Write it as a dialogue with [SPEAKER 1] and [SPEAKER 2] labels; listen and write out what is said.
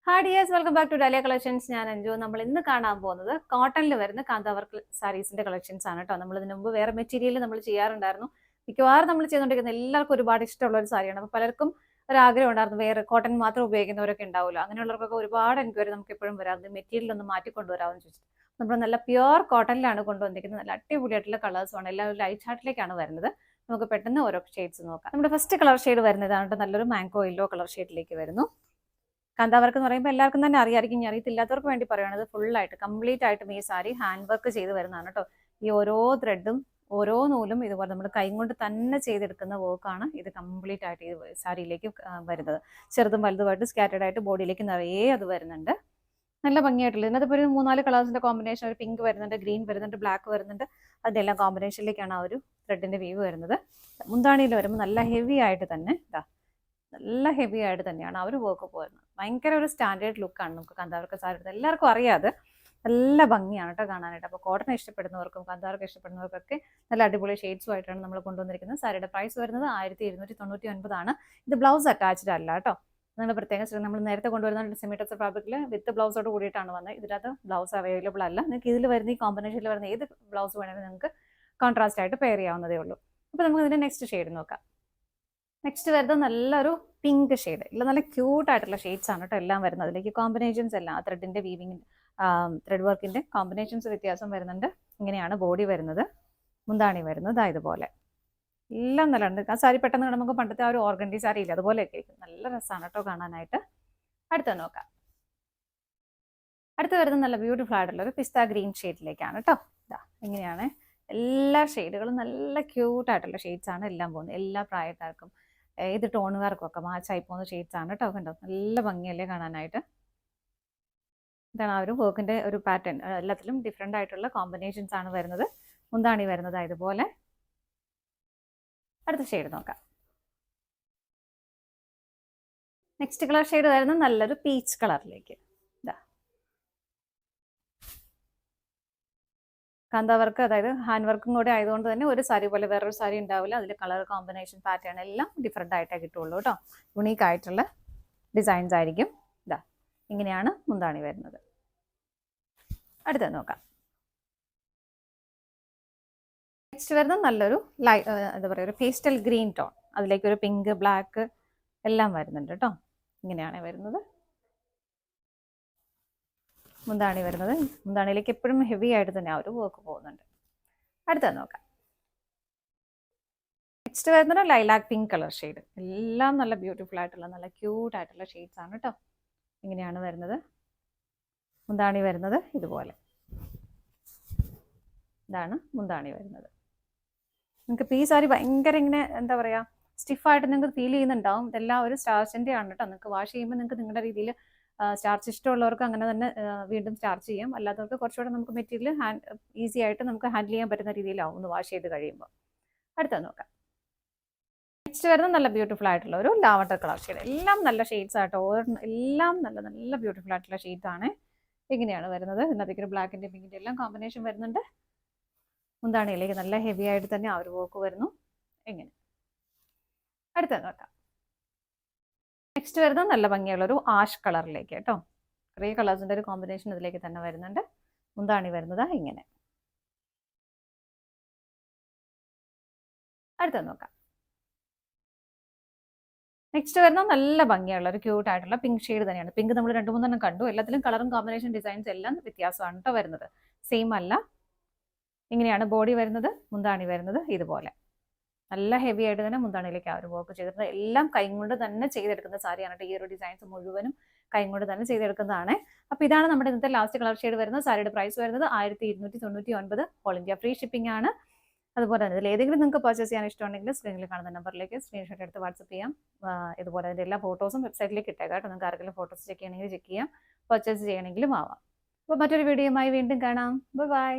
[SPEAKER 1] Hi dears, welcome back to Dahlia collections. ഞാൻ അഞ്ജു. നമ്മൾ ഇന്ന് കാണാൻ പോകുന്നത് കോട്ടണിൽ വരുന്ന കാന്താവർക്ക് സാരീസിന്റെ കളക്ഷൻസ് ആണ് കേട്ടോ. നമ്മൾ ഇതിനു മുമ്പ് വേറെ മെറ്റീരിയൽ നമ്മൾ ചെയ്യാറുണ്ടായിരുന്നു. മിക്കവാറും നമ്മൾ ചെയ്തുകൊണ്ടിരിക്കുന്ന എല്ലാവർക്കും ഒരുപാട് ഇഷ്ടമുള്ള ഒരു സാരിയാണ്. അപ്പോൾ പലർക്കും ഒരാഗ്രഹം ഉണ്ടായിരുന്നു വേറെ കോട്ടൺ മാത്രം ഉപയോഗിക്കുന്നവരൊക്കെ ഉണ്ടാവില്ല. അങ്ങനെയുള്ളവർക്കൊക്കെ ഒരുപാട് എൻക്വയറി നമുക്ക് എപ്പോഴും വരാറുണ്ട്, മെറ്റീരിയൽ ഒന്ന് മാറ്റിക്കൊണ്ടുവരാമെന്ന് ചോദിച്ചിട്ട്. നമ്മൾ നല്ല പ്യുവർ കോട്ടണിലാണ് കൊണ്ടുവന്നിരിക്കുന്നത്. നല്ല അടിപൊളിയായിട്ടുള്ള കളേഴ്സുമാണ്. എല്ലാവരും ലൈറ്റ് ഹാർട്ടിലേക്കാണ് വരുന്നത്. നമുക്ക് പെട്ടെന്ന് ഓരോ ഷെയ്ഡ്സ് നോക്കാം. നമ്മുടെ ഫസ്റ്റ് കളർ ഷെയ്ഡ് വരുന്നതാണ് നല്ലൊരു മാംഗോ യെല്ലോ കളർ ഷെയ്ഡിലേക്ക് വരുന്നു. കാന്താവർക്ക് എന്ന് പറയുമ്പോൾ എല്ലാവർക്കും തന്നെ അറിയാമായിരിക്കും. ഞാൻ അറിയത്തില്ലാത്തവർക്ക് വേണ്ടി പറയുന്നത് ഫുള്ളായിട്ട് കംപ്ലീറ്റ് ആയിട്ടും ഈ സാരി ഹാൻഡ് വർക്ക് ചെയ്ത് വരുന്നതാണ് കേട്ടോ. ഈ ഓരോ ത്രെഡും ഓരോ നൂലും ഇതുപോലെ നമ്മൾ കൈ കൊണ്ട് തന്നെ ചെയ്തെടുക്കുന്ന വർക്കാണ് ഇത് കംപ്ലീറ്റ് ആയിട്ട് ഈ സാരിയിലേക്ക് വരുന്നത്. ചെറുതും വലുതുമായിട്ട് സ്കാറ്റേഡ് ആയിട്ട് ബോഡിയിലേക്ക് നിറയെ അത് വരുന്നുണ്ട്. നല്ല ഭംഗിയായിട്ടുള്ളത്. ഇതിനകത്ത് ഒരു 3-4 കളേഴ്സിന്റെ കോമ്പിനേഷൻ, ഒരു പിങ്ക് വരുന്നുണ്ട്, ഗ്രീൻ വരുന്നുണ്ട്, ബ്ലാക്ക് വരുന്നുണ്ട്. അതിന്റെ എല്ലാം കോമ്പിനേഷനിലേക്കാണ് ആ ഒരു ത്രെഡിന്റെ വീവ് വരുന്നത്. മുന്താണിയിൽ വരുമ്പോൾ നല്ല ഹെവി ആയിട്ട് തന്നെ നല്ല ഹെവി ആയിട്ട് തന്നെയാണ് ആ ഒരു വർക്ക് പോരുന്നത്. ഭയങ്കര ഒരു സ്റ്റാൻഡേർഡ് ലുക്കാണ് നമുക്ക് കാന്താവർക്ക് സാരി എടുത്തത്. എല്ലാവർക്കും അറിയാതെ നല്ല ഭംഗിയാണ് കേട്ടോ കാണാനായിട്ട്. അപ്പോൾ കോട്ടൺ ഇഷ്ടപ്പെടുന്നവർക്കും കാന്താവർക്ക് ഇഷ്ടപ്പെടുന്നവർക്കൊക്കെ നല്ല അടിപൊളി ഷെയ്ഡ്സുമായിട്ടാണ് നമ്മൾ കൊണ്ടുവന്നിരിക്കുന്നത്. സാരിയുടെ പ്രൈസ് വരുന്നത് 1299 ആണ്. ഇത് ബ്ലൗസ് അറ്റാച്ച്ഡ് അല്ല കേട്ടോ. നിങ്ങൾ പ്രത്യേകം നമ്മൾ നേരത്തെ കൊണ്ടുവരുന്ന സെമി ടെക്സ്റ്റൈൽ ഫാബ്രിക്കിൽ വിത്ത് ബ്ലൗസോട് കൂടിയിട്ടാണ് വന്നത്. ഇതിനകത്ത് ബ്ലൗസ് അവൈലബിൾ അല്ല. നിങ്ങൾക്ക് ഇതിൽ വരുന്ന ഈ കോമ്പിനേഷനിൽ വരുന്ന ഏത് ബ്ലൗസ് വേണമെങ്കിൽ നിങ്ങൾക്ക് കോൺട്രാസ്റ്റ് ആയിട്ട് പെയർ ചെയ്യാവുന്നതേ ഉള്ളൂ. അപ്പോൾ നമുക്ക് ഇതിന്റെ നെക്സ്റ്റ് ഷെയ്ഡ് നോക്കാം. നെക്സ്റ്റ് വരുന്നത് നല്ലൊരു പിങ്ക് ഷെയ്ഡ്. ഇല്ല, നല്ല ക്യൂട്ട് ആയിട്ടുള്ള ഷെയ്ഡ്സ് ആണ് കേട്ടോ എല്ലാം വരുന്നത്. അതിലേക്ക് കോമ്പിനേഷൻസ് എല്ലാം ത്രെഡിന്റെ വീവിങ് ത്രെഡ് വർക്കിന്റെ കോമ്പിനേഷൻസ് വ്യത്യാസം വരുന്നുണ്ട്. ഇങ്ങനെയാണ് ബോഡി വരുന്നത്. മുന്താണി വരുന്നത് ഇതുപോലെ. എല്ലാം നല്ല ഉണ്ട്. ആ സാരി പെട്ടെന്ന് നമുക്ക് പണ്ടത്തെ ആ ഒരു ഓർഗൻഡി സാരി ഇല്ല, അതുപോലെയൊക്കെ ആയിരിക്കും. നല്ല രസമാണ് കേട്ടോ കാണാനായിട്ട്. അടുത്ത നോക്കാം. അടുത്ത് വരുന്നത് നല്ല ബ്യൂട്ടിഫുൾ ആയിട്ടുള്ള ഒരു പിസ്ത ഗ്രീൻ ഷെയ്ഡിലേക്കാണ് കേട്ടോ. ഇതാ ഇങ്ങനെയാണ് എല്ലാ ഷെയ്ഡുകളും നല്ല ക്യൂട്ട് ആയിട്ടുള്ള ഷെയ്ഡ്സ് ആണ് എല്ലാം പോകുന്നത്. എല്ലാ പ്രായക്കാർക്കും ഏത് ടോണുകാർക്കും ഒക്കെ മാച്ചായി പോകുന്ന ഷെയ്ഡ്സ് ആണ് കേട്ടോ. കണ്ടോ, നല്ല ഭംഗിയല്ലേ കാണാനായിട്ട്. ഇതാണ് ആ ഒരു വർക്കിന്റെ ഒരു പാറ്റേൺ. എല്ലാത്തിലും ഡിഫറെന്റ് ആയിട്ടുള്ള കോമ്പിനേഷൻസ് ആണ് വരുന്നത്. മുന്താണി വരുന്നത് ഇതുപോലെ. അടുത്ത ഷെയ്ഡ് നോക്കാം. നെക്സ്റ്റ് കളർ ഷെയ്ഡ് വരുന്നത് നല്ലൊരു പീച്ച് കളറിലേക്ക്. കാന്താവർക്ക്, അതായത് ഹാൻഡ് വർക്കും കൂടെ ആയതുകൊണ്ട് തന്നെ ഒരു സാരി പോലെ വേറൊരു സാരി ഉണ്ടാവില്ല. അതിൽ കളർ കോമ്പിനേഷൻ പാറ്റേൺ എല്ലാം ഡിഫറെൻ്റ് ആയിട്ടേ കിട്ടുള്ളൂ കേട്ടോ. യുണീക്ക് ആയിട്ടുള്ള ഡിസൈൻസ് ആയിരിക്കും. ഇതാ ഇങ്ങനെയാണ് മുന്താണി വരുന്നത്. അടുത്തത് നോക്കാം. നെക്സ്റ്റ് വരുന്നത് നല്ലൊരു എന്താ പറയുക, ഒരു പേസ്റ്റൽ ഗ്രീൻ ടോൺ. അതിലേക്ക് ഒരു പിങ്ക്, ബ്ലാക്ക് എല്ലാം വരുന്നുണ്ട് കേട്ടോ. ഇങ്ങനെയാണ് വരുന്നത്. മുന്താണി വരുന്നത്. മുന്താണിയിലേക്ക് എപ്പോഴും ഹെവി ആയിട്ട് തന്നെ ആ ഒരു വർക്ക് പോകുന്നുണ്ട്. അടുത്തത് നോക്കാം. നെക്സ്റ്റ് വരുന്നത് ലൈലാക്ക് പിങ്ക് കളർ ഷെയ്ഡ്. എല്ലാം നല്ല ബ്യൂട്ടിഫുൾ ആയിട്ടുള്ള നല്ല ക്യൂട്ട് ആയിട്ടുള്ള ഷെയ്ഡ്സ് ആണ് കേട്ടോ. ഇങ്ങനെയാണ് വരുന്നത്. മുന്താണി വരുന്നത് ഇതുപോലെ. ഇതാണ് മുന്താണി വരുന്നത്. നിങ്ങൾക്ക് ഈ സാരി ഭയങ്കര ഇങ്ങനെ എന്താ പറയുക, സ്റ്റിഫായിട്ട് നിങ്ങൾക്ക് ഫീൽ ചെയ്യുന്നുണ്ടാവും. ഇതെല്ലാം ഒരു സ്റ്റാർച്ചിൻ്റെ ആണ് കേട്ടോ. നിങ്ങൾക്ക് വാഷ് ചെയ്യുമ്പോൾ നിങ്ങൾക്ക് നിങ്ങളുടെ രീതിയിൽ സ്റ്റാർച്ച് ഇഷ്ടമുള്ളവർക്ക് അങ്ങനെ തന്നെ വീണ്ടും സ്റ്റാർച്ച് ചെയ്യാം. അല്ലാത്തവർക്ക് കുറച്ചുകൂടെ നമുക്ക് മെറ്റീരിയൽ ഈസി ആയിട്ട് നമുക്ക് ഹാൻഡിൽ ചെയ്യാൻ പറ്റുന്ന രീതിയിലാവും ഒന്ന് വാഷ് ചെയ്ത് കഴിയുമ്പോൾ. അടുത്തത് നോക്കാം. നെക്സ്റ്റ് വരുന്നത് നല്ല ബ്യൂട്ടിഫുൾ ആയിട്ടുള്ള ഒരു ലാവണ്ടർ കളർ ഷെയ്ഡ്. എല്ലാം നല്ല ഷെയ്ഡ്സ് ആട്ടോ. എല്ലാം നല്ല നല്ല ബ്യൂട്ടിഫുൾ ആയിട്ടുള്ള ഷെയ്ഡ്സ് ആണ്. ഇങ്ങനെയാണ് വരുന്നത്. ഇതിനകത്തേക്ക് ബ്ലാക്കിൻ്റെ പിങ്കിൻ്റെ എല്ലാം കോമ്പിനേഷൻ വരുന്നുണ്ട്. മുന്താണിയിലേക്ക് നല്ല ഹെവി ആയിട്ട് തന്നെ ആ ഒരു വർക്ക് വരുന്നു. ഇങ്ങനെ. അടുത്തത് നോക്കാം. നെക്സ്റ്റ് വരുന്നത് നല്ല ഭംഗിയുള്ള ഒരു ആഷ് കളറിലേക്ക് കേട്ടോ. കുറേ കളേഴ്സിന്റെ ഒരു കോമ്പിനേഷൻ ഇതിലേക്ക് തന്നെ വരുന്നുണ്ട്. മുന്താണി വരുന്നത് ഇങ്ങനെ. അടുത്തത് നോക്കാം. നെക്സ്റ്റ് വരുന്നത് നല്ല ഭംഗിയുള്ള ഒരു ക്യൂട്ട് ആയിട്ടുള്ള പിങ്ക് ഷെയ്ഡ് തന്നെയാണ്. പിങ്ക് നമ്മൾ 2-3 കണ്ടു. എല്ലാത്തിലും കളറും കോമ്പിനേഷൻ ഡിസൈൻസ് എല്ലാം വ്യത്യാസമാണ് കേട്ടോ വരുന്നത്. സെയിം അല്ല. ഇങ്ങനെയാണ് ബോഡി വരുന്നത്. മുന്താണി വരുന്നത് ഇതുപോലെ. നല്ല ഹെവി ആയിട്ട് തന്നെ മുന്താണിയിലേക്ക് ആ ഒരു വർക്ക് ചെയ്തിട്ടുണ്ട്. എല്ലാം കൈ കൊണ്ട് തന്നെ ചെയ്തെടുക്കുന്ന സാരിയാണ്. ഈ ഒരു ഡിസൈൻസ് മുഴുവനും കൈ കൊണ്ട് തന്നെ ചെയ്തെടുക്കുന്നതാണ്. അപ്പോൾ ഇതാണ് നമ്മുടെ ഇന്നത്തെ ലാസ്റ്റ് കളർ ഷെയ്ഡ് വരുന്നത്. സാരിയുടെ പ്രൈസ് വരുന്നത് 1299. ഓൾ ഇന്ത്യ ഫ്രീ ഷിപ്പിംഗ് ആണ്. അതുപോലെ തന്നെ ഇതിൽ ഏതെങ്കിലും നിങ്ങൾക്ക് പർച്ചേസ് ചെയ്യാൻ ഇഷ്ടമുണ്ടെങ്കിൽ സ്ക്രീനിൽ കാണുന്ന നമ്പറിലേക്ക് സ്ക്രീൻഷോട്ട് എടുത്ത് വാട്സപ്പ് ചെയ്യാം. ഇതുപോലെ അതിൻ്റെ എല്ലാ ഫോട്ടോസും വെബ്സൈറ്റിലേക്ക് ഇട്ടേക്കാം കേട്ടോ. നിങ്ങൾക്ക് ആർക്കെങ്കിലും ഫോട്ടോസ് ചെക്ക് ചെയ്യണമെങ്കിൽ ചെക്ക് ചെയ്യാം, പർച്ചേസ് ചെയ്യണമെങ്കിലും ആവാം. അപ്പോൾ മറ്റൊരു വീഡിയോയുമായി വീണ്ടും കാണാം. ബൈ.